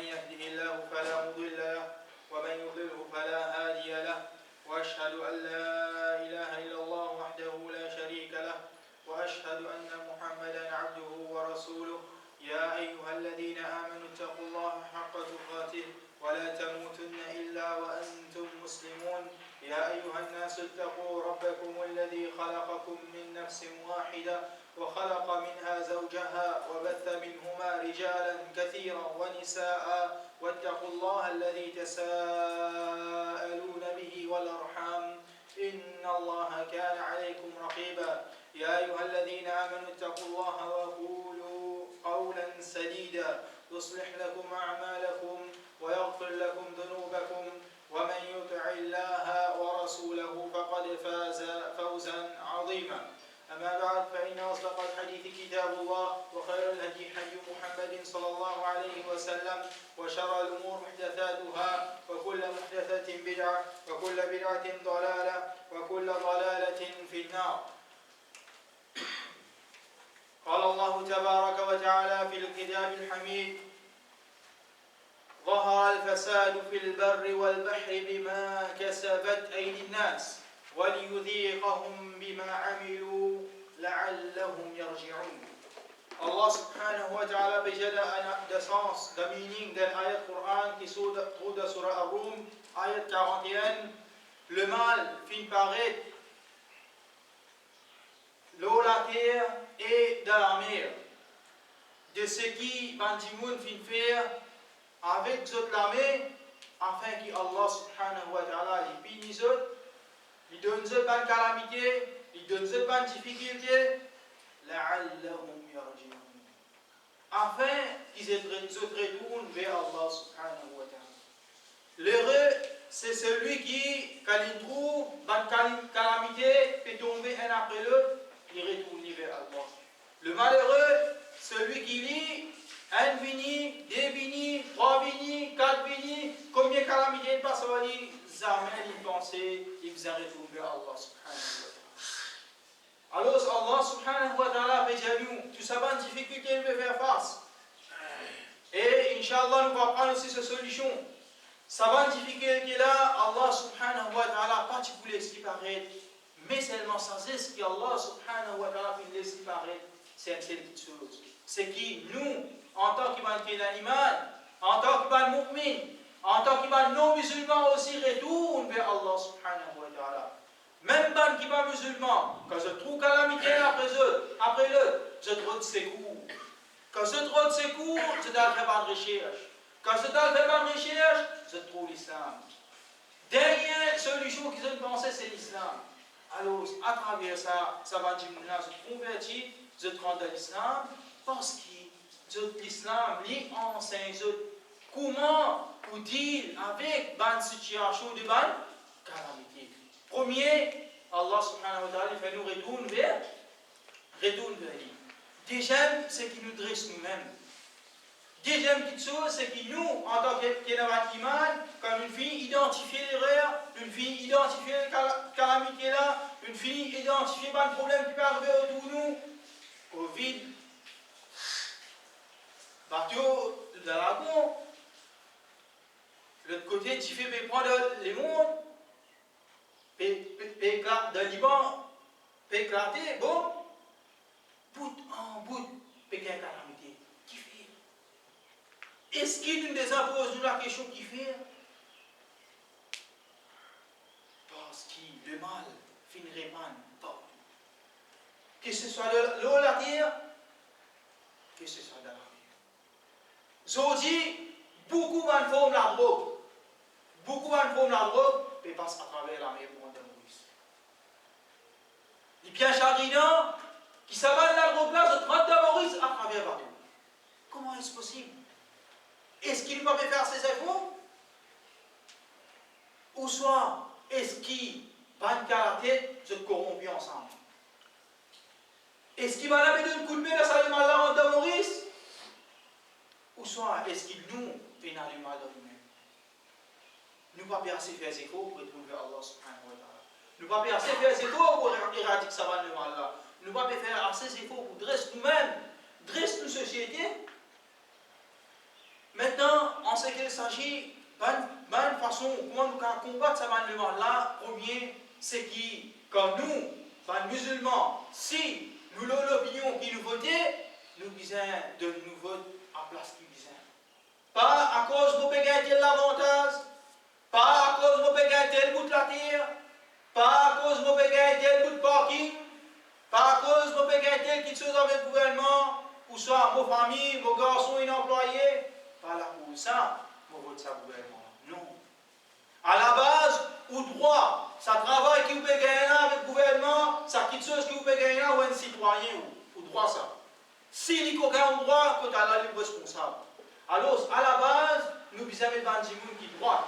يهده الله فلا مضل له ومن يضلله فلا هادي له وأشهد أن لا إله إلا الله وحده لا شريك له وأشهد أن محمدا عبده ورسوله يا أيها الذين آمنوا اتقوا الله حق تقاته ولا تموتن إلا وأنتم مسلمون يا أيها الناس اتقوا ربكم الذي خلقكم من نفس واحدة وخلق منها زوجها وبث منهما رجالا كثيرا ونساء واتقوا الله الذي تساءلون به والأرحام إن الله كان عليكم رقيبا يا أيها الذين آمنوا اتقوا الله وقولوا قولا سديدا يصلح لكم أعمالكم ويغفر لكم ذنوبكم ومن يطع الله ورسوله فقد فاز فوزا عظيما أما بعد فإن أصدق الحديث كتاب الله وخير الهدي هدي محمد صلى الله عليه وسلم وشر الأمور محدثاتها وكل محدثة بدعة وكل بدعة ضلالة وكل ضلالة في النار. قال الله تبارك وتعالى في الكتاب الحميد: ظهر الفساد في البر والبحر بما كسبت أيدي الناس وليذيقهم بما عملوا لعلهم يرجعون. Allah subhanahu wa ta'ala bejada de sens, de meaning de l'ayat Coran qui se trouve dans Surah Ar-Rum, ayat 41. Le mal fin paraître l'eau, la terre et de la mer. De ce qui Bandimoun fin faire avec toute la mer, afin qu'Allah subhanahu wa ta'ala les bénisse, il donne cette bonne calamité, il donne cette bonne difficulté, la'allahum yarji'un, afin qu'ils se retournent vers Allah subhanahu wa ta'ala. L'heureux, c'est celui qui, quand il trouve bonne calamité, peut tomber un après l'autre, il retourne vers Allah. Le malheureux, celui qui lit un vini, deux vini, trois vini, quatre vini, combien de calamités il passe à lui, jamais il pensait, il faisait retourner vers Allah subhanahu wa ta'ala. Alors Allah subhanahu wa ta'ala fait nous, tout ça bonne difficulté il veut faire face. Et Inch'Allah nous va prendre aussi cette solution. Ça bonne difficulté là, Allah subhanahu wa ta'ala particulier ce qui paraît, mais seulement sans ce qui Allah subhanahu wa ta'ala fait laisser paraître, c'est une seule petite chose. C'est qui nous, en tant qu'animal, en tant que mu'min, en tant que non-musulman aussi, retourne vers Allah subhanahu wa ta'ala. Même ban qui pas musulman, quand je trouve calamité après eux, je trouve de secours. Quand je trouve de secours, je dois faire bonne recherche. Quand je dois faire bonne recherche, je trouve l'islam. Dernière solution qu'ils ont pensé, c'est l'islam. Alors, à travers ça, ça va dire que je convertis, je rentre dans l'islam, parce que l'islam lui enseigne comment pour deal avec une situation de bonne calamité. Premier, Allah subhanahu wa ta'ala fait nous retourner vers lui. Deuxième, c'est qu'il nous dresse nous-mêmes. Deuxième petite chose, c'est que nous, en tant qu'Iman, quand une fille identifie l'erreur, une fille identifie la calamité là, une fille identifie le problème qui peut arriver autour de nous, Covid, bateau de la lagon, l'autre côté, tu fais prendre les mondes, de Liban, peut éclater, bon, bout en bout, peut y avoir une calamité. Qui fait? Est-ce qu'il nous désapose la question qui fait? Parce que le mal finirait mal partout. Que ce soit l'eau, la terre, que ce soit dans la mer. Aujourd'hui, beaucoup de formes de la drogue. Beaucoup de formes de la drogue passent à travers la mer pour entrer. Les pièges chagrinants qui s'avalent la drogue là, se traitent de Maurice à travers le bateau. Comment est-ce possible? Est-ce qu'il ne peut pas faire ses efforts? Ou soit, est-ce qu'il va la tête, se corrompu ensemble? Est-ce qu'il va la mettre une coup de pied dans sa mal de Maurice? Ou soit, est-ce qu'il nous fait du mal de nous-mêmes? Nous ne pouvons pas assez faire des efforts pour retrouver Allah subhanahu wa ta'ala. Nous ne pouvons pas assez faire des efforts pour éradiquer ça va le mal là. Nous ne pouvons pas faire assez d'efforts pour dresser nous-mêmes, dresser nos sociétés. Maintenant, en ce qu'il s'agit, bonne façon, comment nous combattre ce mal-là, premier, c'est qui, comme nous, les musulmans, si nous avons l'opinion qui nous votait, nous disons de nous voter à place qui disent. Pas à cause de nos pégages de l'avantage, pas à cause de nos pégages de bout de la terre, pas à cause de nos pégages de bout de parking, pas à cause de nos pégages qui sont avec le gouvernement, ou soit nos familles, nos garçons et nos employés, pas là pour ça, nous votons ça gouvernement. Non. À la base, au droit, ça travaille qui vous peut gagner avec le gouvernement, ça quitte chose qui vous peut gagner ou un citoyen, ou droit ça. Si il n'y a aucun droit, quand à la libre responsable. Alors, à la base, nous bisons mettre dans le qui droit.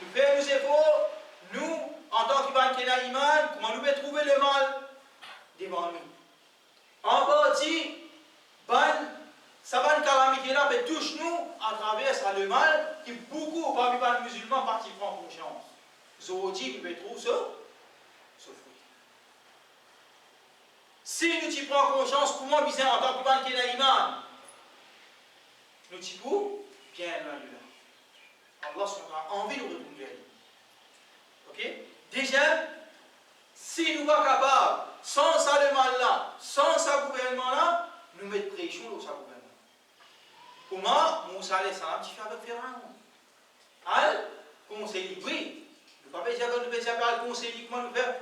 Nous faisons nos efforts, nous, en tant que iman, comment nous pouvons trouver le mal devant nous. En partie, ça va une calamité là, mais touche nous à travers ça le mal qui beaucoup parmi les musulmans partent prendre conscience. Aujourd'hui, nous pouvons trouver ce fruit. Si nous y prenons conscience, comment nous en tant que iman, nous y pouvons bien loin de là. Allah a envie de retourner à lui. Ok? Déjà, si nous sommes capables, sans ça le mal là, sans ça gouvernement là, nous mettre pression dans ce gouvernement. Comment Moussa alayhi salam tu fais avec Pharaon? Al conseil oui. Le papa dire que nous faisons pas le conseil comment nous faire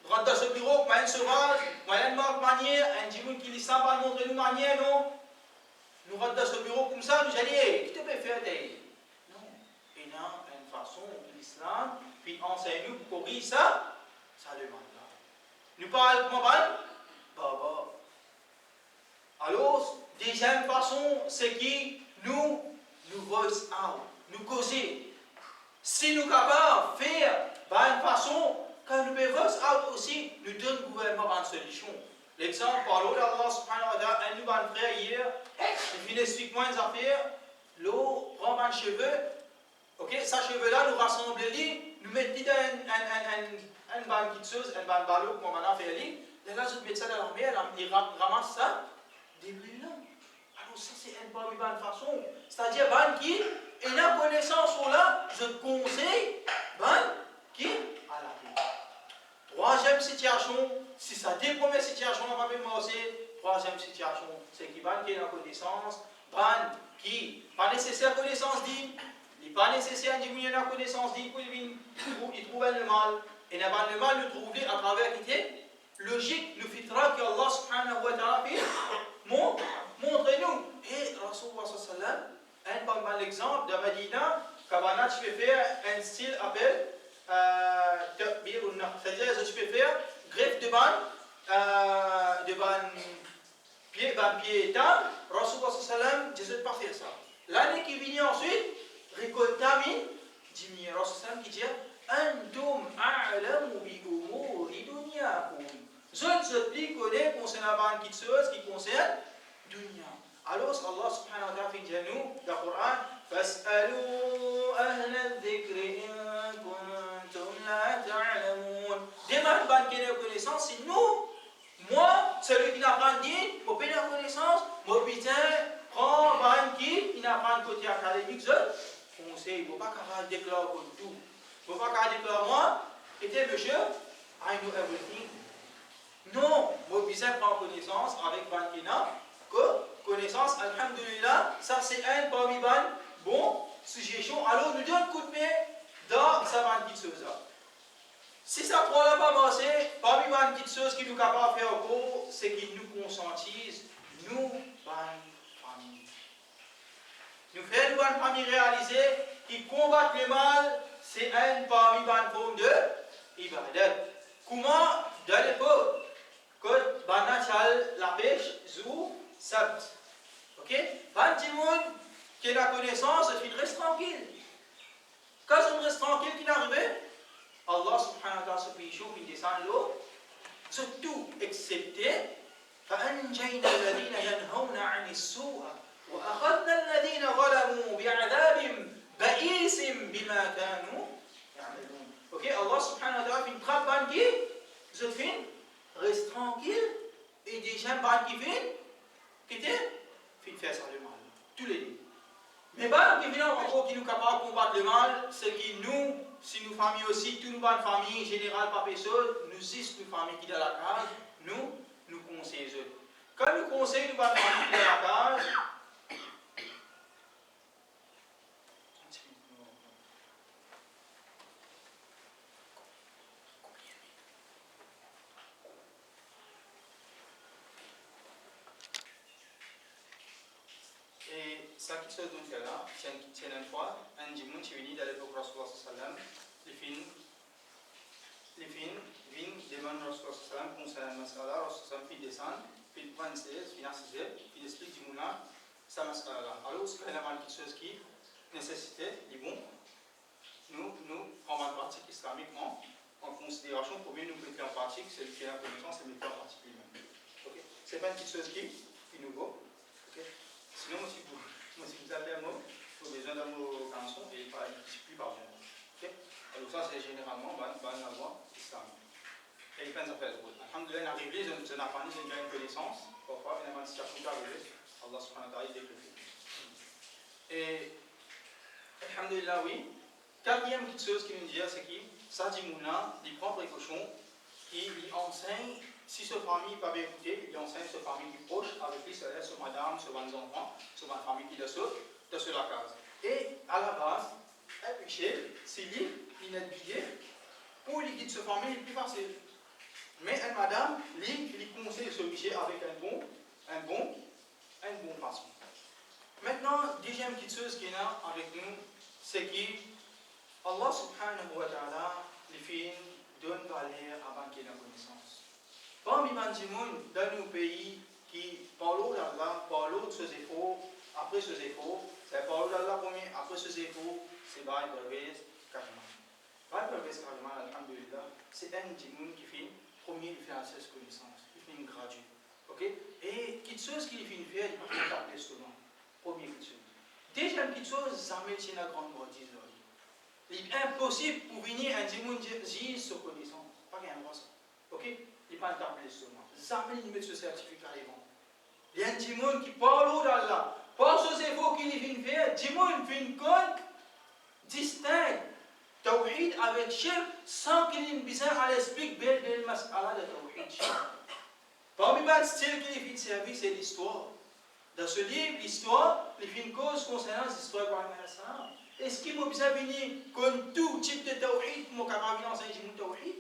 rentre dans ce bureau, moi un sauvage, moi une manière, un djimoun qui lit ça pas montrer nous manière non. Nous rentrons dans ce bureau comme ça, nous allons qui te peut faire des. Non. Il y a une façon de l'islam, puis enseigne-nous pour corriger ça, ça demande là. Nous parlons comment Baba. Alors, deuxième façon, c'est qui nous voice out, nous causer. Si nous sommes capables de faire une façon, quand nous pouvons voice out aussi, nous donne le gouvernement une solution. L'exemple, par l'eau d'Allah subhanahu wa ta'ala, un nouveau frère hier, il explique-moi une affaire, l'eau prend un cheveu, ok, sa cheveu-là, nous rassemblons les, nous mettons dans une bonne petite chose, un bon ballot, comme on a fait les, et là, je mets ça dans la mer, il ramasse ça, débris là. Alors, ça, c'est une bonne façon. C'est-à-dire, ban qui, et la connaissance là, je conseille, ban qui, à la vie. Troisième situation, si ça dit première situation, on va même aussi. Troisième situation, c'est qui ban qui a la connaissance, ban qui, pas nécessaire connaissance dit, il n'est pas nécessaire de diminuer la connaissance dit, il trouve le mal. Et le mal, nous trouvons à travers qui était logique, le fitra que Allah subhanahu wa ta'ala fait. Montrez-nous. Et Rasulullah sallallahu alayhi wa sallam, un exemple de Medina, Kabana, tu peux faire un style appel Takbir ou Naq. C'est-à-dire que tu peux faire greffe de pied table. Rasulullah sallallahu alayhi wa sallam, je ne sais pas faire ça. L'année qui vient ensuite, récolta min, diminuer. Rasulullah sallallahu alayhi wa sallam qui dit Antum a'lamu bi umuri dunyakum. Je ne sais plus connaître concernant la petite chose qui concerne dunya. Alors Allah subhanahu wa ta'ala dit à nous dans le Coran Fas'alou ahla dhikri in kuntum la ta'lamun. Demande ban qui a connaissance, c'est nous. Moi, celui qui n'a pas de din, pour payer la connaissance, moi putain, prends ban qui n'a pas de côté académique, je conseille, il ne faut pas qu'à déclarer comme tout. Il ne faut pas qu'à déclarer moi, était monsieur, I know everything. Non, moi putain, prends connaissance avec ban qui n'a que connaissance, alhamdulillah, ça c'est un parmi les bon suggestion. Alors nous donne coup de main dans sa petite chose. Si ça prend la pas marché, parmi les petites choses qui nous capables de faire au cours, c'est qu'ils nous conscientisent, nous, famille. Nous faisons une bonne famille réalisée qui combattent le mal, c'est un parmi les formes de ibadat. Comment, dans l'époque, quand banachal la pêche, zou, sabt. Ok? Ban Timoun, qui a la connaissance, il reste tranquille. Quand on reste tranquille, qui n'arrive, Allah subhanahu wa ta'ala se péché, il descend l'eau, c'est tout excepté. فأنجينا الذين ينهون عن السوء وأخذنا الذين ظلموا بعذاب بئيس بما كانوا يعملون. Ok? Allah subhanahu wa ta'ala fait une trappe ban qui, je fin, reste tranquille, et des gens ban qui fin, qui était, fin faire ça le mal. Tous les deux. Mais bah, évidemment, en gros, qui nous capable de combattre le mal, c'est qui nous, si nous familles aussi, toute nous une famille générale, pas personne, nous six, nous familles qui dans la case, nous conseillons. Quand nous conseillons, nous une famille qui dans la case, et ça qui se donne là, c'est une fois, un dimanche qui vient d'aller au Rasulullah sallam, les filles demandent au Rasulullah sallam concernant le masala, Rasulullah sallam fait descendre, puis il prend une chaise, puis il explique du moulin, ça masala. Alors, ce qu'il y a quelque chose qui nécessité, il est bon, nous prenons en pratique islamiquement, en considération pour bien nous mettre en pratique, c'est le qui a la connaissance et mettre en pratique lui-même. Okay? Ce n'est pas une petite chose qui nous vaut. Okay? Sinon, si vous avez un mot, vous avez besoin d'un mot canson et pas plus par exemple. Okay? Alors ça, c'est généralement la loi islamique. Et il y a plein d'affaires. Alhamdulillah, il arrive, je n'ai pas une connaissance, parfois, il y a une situation qui arrive, Allah subhanahu wa ta'ala déclare. Et, alhamdulillah, oui. Quatrième petite chose qu'il nous dit, c'est qu'il Sadi Moulin, il prend précaution, il enseigne, si ce famille pas bien écouté, il enseigne ce famille qui proche, avec lui, c'est sur madame, sur les enfants, sur ma famille qui est de sur la case. Et à la base, un péché, c'est lui, il est guidé, pour lui guider ce famille, il est plus facile. Mais une madame, lui, il conseille ce péché avec un bon façon. Maintenant, deuxième petite chose qui est là avec nous, c'est qu'il Allah subhanahu wa ta'ala, les filles, donne valeur avant qu'il ait la connaissance. Parmi les gens dans nos pays qui parlent d'Allah, parlent de ses efforts, après ses efforts, c'est parlent d'Allah premier, après ses efforts, c'est Baï Pervez Kajman. Baï Pervez Kajman, alhamdulillah, c'est un gens qui fait, premier, il fait assez de connaissance, il fait une graduée. Okay? Et quelque chose qu'il fait faire, il peut faire souvent. Premier petite chose. Deuxième petite chose, jamais c'est la grande bordise. Il est impossible pour venir un dimanche dire ce connaissance. Pas qu'il y a un ça. Ok? Il n'est pas un seulement. Jamais il met ce certificat avant. Il y a un dimanche qui parle d'Allah. Par ce efforts qu'il vient faire, dimanche fait une compte distincte. Tawhid avec shirk sans qu'il ait besoin à l'expliquer bel mas'ala de Tawhid. Parmi les styles qu'il fait de service, c'est l'histoire. Dans ce livre, l'histoire, il fait une cause concernant l'histoire de l'Islam. Est-ce qu'il m'a besoin de venir comme tout type de tawhid pour me capable d'enseigner le tawhid?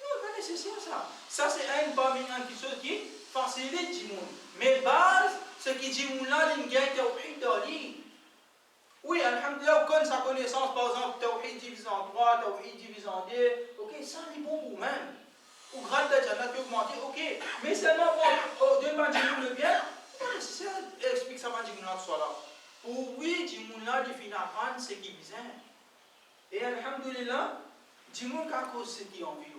Non, pas nécessaire ça. Ça, c'est un parmi quelque chose qui facilite le monde. Mais base, ce qui dit là, il gagne tawhid dans l'île. Oui, alhamdulillah, on connaît sa connaissance, par exemple, tawhid divisé en 3, tawhid divisé en 2. Ok, ça, c'est bon pour même. Ou grâce à Jannah, tu augmenter, ok. Mais seulement pour demander le bien, pas nécessaire d'expliquer ça, que soit là. Oui, Jimouna, il finit à apprendre ce qui vient. Et alhamdulillah, Jimouna a cause ce qui en vit.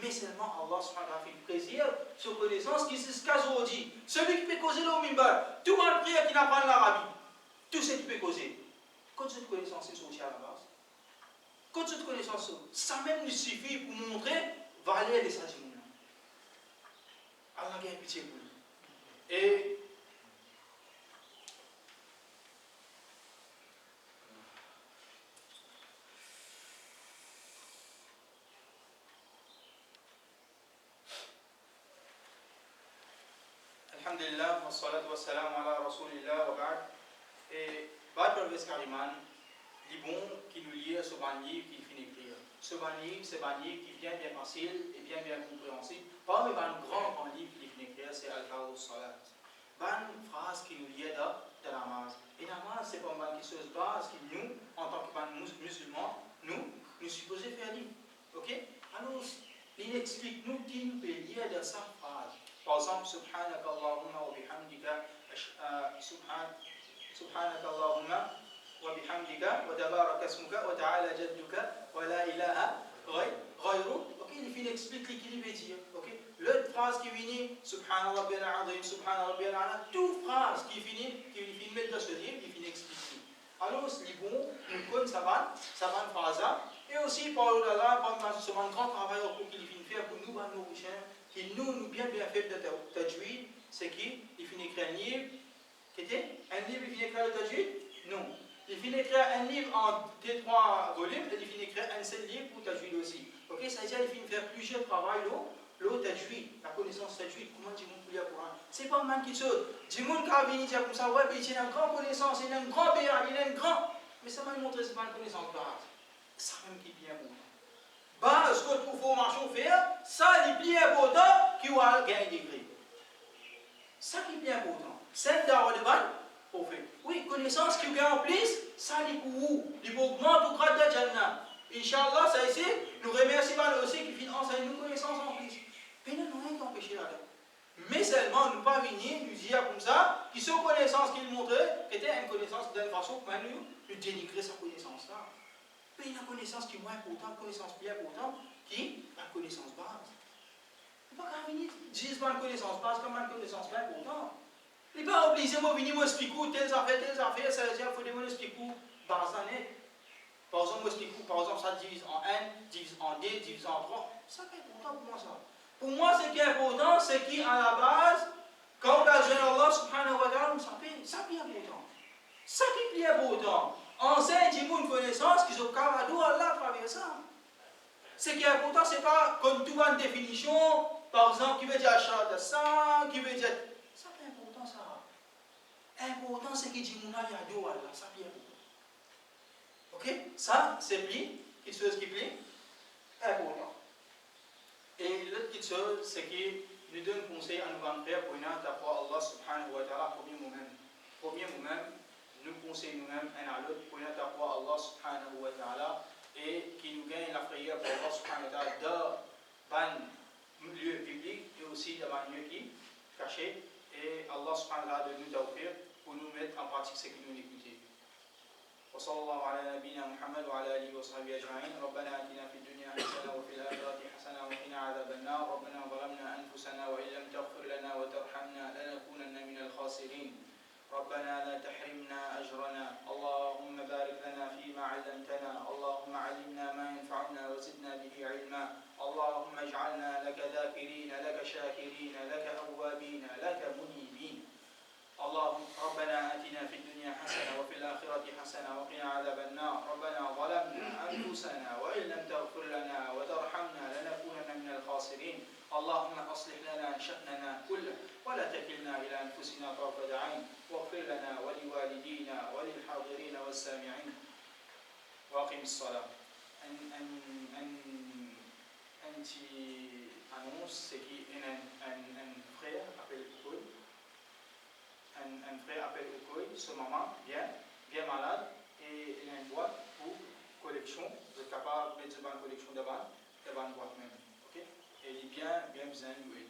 Mais seulement Allah subhanahu wa ta'ala fait plaisir sur connaissance qui c'est ce qu'aujourd'hui. Celui qui peut causer le mimbar, tout le monde prière qui n'apprend l'Arabie. Tout ce qui peut causer. Quand cette connaissance est sortie à la base, quand cette connaissance, ça même nous suffit pour montrer valeur de sa Jimouna. Allah a pitié pour lui. Et Alhamdulillah, wa salatu wa salam ala rasulillah wa ba'd. Et Baï Pervez Kariman, il est bon qui nous lie à ce ban livre qu'il finit d'écrire. Ce ban livre, c'est un livre qui est bien facile et bien compréhensible. Parmi les grands livres qu'il finit d'écrire, c'est Al-Fardhu Salat. Une phrase qui nous lie à la namaz. Et la namaz, c'est pas une chose de base que nous, en tant que musulmans, nous supposons faire lire. Ok? Alors, il explique nous qui nous peut lier à sa phrase. Par exemple, Subhanaka Allahumma wa bihamdika, Subhanaka Allahumma wa bihamdika, wa tabaraka ismuka, wa ta'ala jadduka, wa la ilaha ghayruk. Ok, il explique ce qu'il veut dire. Ok, l'autre phrase qui finit, Subhana Rabbiyal Azim, Subhana Rabbiyal A'la, toute phrase qui finit mettre dans ce livre, il finit expliquer. Alors, c'est bon, nous connaissons sa bonne phrase. Et aussi, par là, c'est un grand travail qu'il finit faire pour nous, nos prochains. Qui nous bien fait de tajwid, c'est qu'il finit écrire un livre Un livre, il vient écrire le tajwid? Non. Il vient écrire un livre en trois volumes, et il vient écrire un seul livre pour tajwid aussi. Ok, ça veut dire qu'il vient faire plusieurs travaux, le tajwid, la connaissance tajwid, comment tu peux lire le Coran. C'est pas mal qui chose. Du monde qui a venu dire comme ça, ouais, il a une grande connaissance, il a une grande BA, il a une grande. Mais ça m'a montré que c'est pas une connaissance base. Ça même qui est bien bon. Base que pour formation faire, ça est bien important qui va gagner des degrés. Ça qui est bien important. C'est d'avoir des balles pour faire. Oui, connaissance qui gagne en plus, ça est pour vous. Il faut augmenter au grade de Jannah. Inch'Allah, ça ici, nous remercions aussi qui finance une connaissance en plus. Mais nous n'avons rien qu'empêcher là-dedans. Mais seulement, nous pas venir nous dire comme ça, qui sont connaissances qu'il montrait, était une connaissance d'une façon que nous dénigrer sa connaissance là. Mais une connaissance qui est moins importante, une connaissance bien importante, qui est la connaissance base. Il ne faut pas venir dire une connaissance base comme une connaissance bien importante. Il n'est pas obligé de venir m'expliquer telles affaires, ça veut dire qu'il faut m'expliquer base année. Par exemple, par exemple, ça divise en N, divise en D, divise en 3. Ça c'est important pour moi ça. Pour moi, ce qui est important, c'est qu'à la base, quand on a jeune Allah subhanahu wa ta'ala, ça c'est important. Ça qui est important. Enseigne une connaissance qui sont capables Allah à travers ça. Ce qui est important, ce n'est pas comme tout une définition, par exemple, qui veut dire achat de ça, qui veut dire. Ça c'est important ça. Important, c'est qu'il dit mon Allah Allah, ça c'est important. Ok? Ça, c'est quelque chose qui est important. Et l'autre petite chose, c'est qu'il nous donne conseil à nous grands frères pour une autre fois Allah subhanahu wa ta'ala, premier moment, nous conseillons nous-mêmes un à l'autre pour une autre fois Allah subhanahu wa ta'ala et qui nous gagne la prière pour Allah subhanahu wa ta'ala dans un lieu public et aussi dans un lieu qui est caché. Et Allah subhanahu wa ta'ala de nous offrir pour nous mettre en pratique ce que nous écoutons. وصلى الله على نبينا محمد وعلى اله وصحبه اجمعين ربنا اتنا في الدنيا حسنه وفي الاخره حسنه وقنا عذاب النار ربنا ظلمنا انفسنا وان لم تغفر لنا وترحمنا لنكونن من الخاسرين ربنا لا تحرمنا اجرنا اللهم بارك لنا فيما علمتنا اللهم علمنا ما ينفعنا وزدنا به علما اللهم اجعلنا لك ذاكرين لك شاكرين لك اوابين لك منيبين اللهم ربنا آتنا في الدنيا حسنة وفي الآخرة حسنة وقنا عذاب النار ربنا ظلمنا أنفسنا وإن لم تغفر لنا وترحمنا لنكونن من الخاسرين اللهم أصلح لنا شأننا كله ولا تكلنا إلى أنفسنا طرفة عين واغفر لنا ولوالدينا وللحاضرين والسامعين وأقم الصلاة أنت annonce c'est qu'un frère appelle Paul. Un frère appelle au COI, ce maman bien malade, et il a une boîte pour collection. Vous êtes capable de mettre une collection devant une boîte même. Okay? Et il est bien besoin de lui.